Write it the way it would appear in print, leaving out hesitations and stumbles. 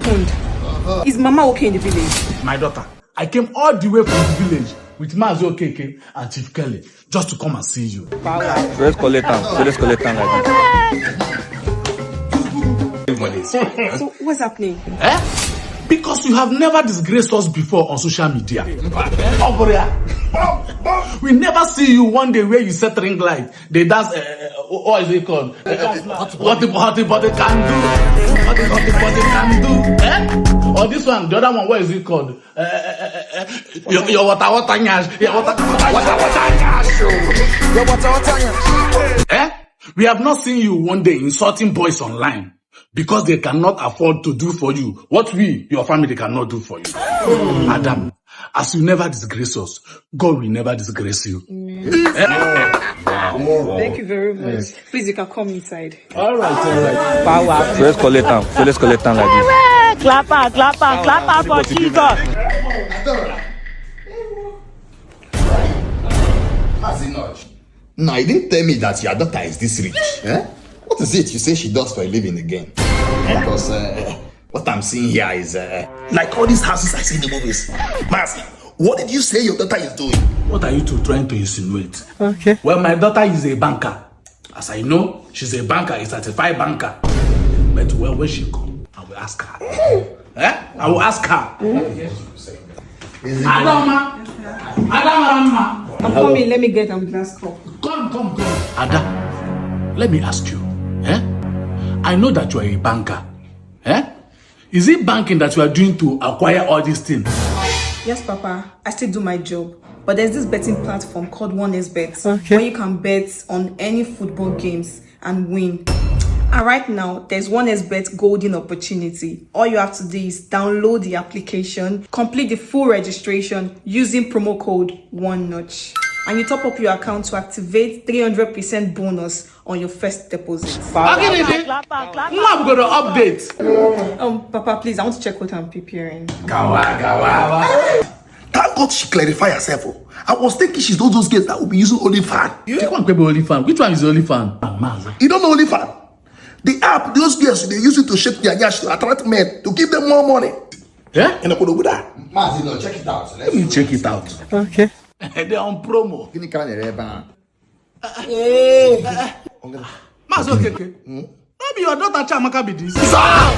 happened? Is Mama okay in the village? My daughter, I came all the way from the village with Mazi Okeke and Chief Kelly just to come and see you. Let's collect them. Let's collect them like So what's happening? Because you have never disgraced us before on social media. We never see you one day where you set ring light. They dance, what is it called? What the body can do. What the body can do. Or this one, the other one, what is it called? Your water nyash. Your water nyash. We have not seen you one day insulting boys online. Because they cannot afford to do for you what we, your family, cannot do for you. Adam, as you never disgrace us, God will never disgrace you. Thank you very much. Please, you can come inside. All right. Power. So let's collect them. So let's collect them like this. Clap for Jesus. No, you didn't tell me that your daughter is this rich. What is it you say she does for a living again? Because what I'm seeing here is like all these houses I see in the movies. Mas, what did you say your daughter is doing? What are you two trying to insinuate? Okay. Well, my daughter is a banker. As I know, she's a banker, a certified banker. But well, when she comes, I will ask her. I will ask her. Adama. I'm coming. Let me get a glass cup. Come. Ada, let me ask you. I know that you are a banker. Is it banking that you are doing to acquire all these things? Yes, Papa. I still do my job. But there's this betting platform called 1xBet, Okay. where you can bet on any football games and win. And right now, there's 1xBet golden opportunity. All you have to do is download the application, complete the full registration using promo code ONENOTCH. And you top up your account to activate 300% bonus on your first deposit. Now I'm going to update. Papa, please, I want to check what I'm preparing. Gawa. Thank God she clarified herself. I was thinking she's those girls that will be using OnlyFans. Which one is OnlyFans? You don't know OnlyFans? The app, those girls, they use it to shake their yash to attract men, to give them more money. Yeah? Check it out. Let me check it out. Okay. They're on promo. Mazi Okeke. Maybe your daughter Chamaka be this. Stop!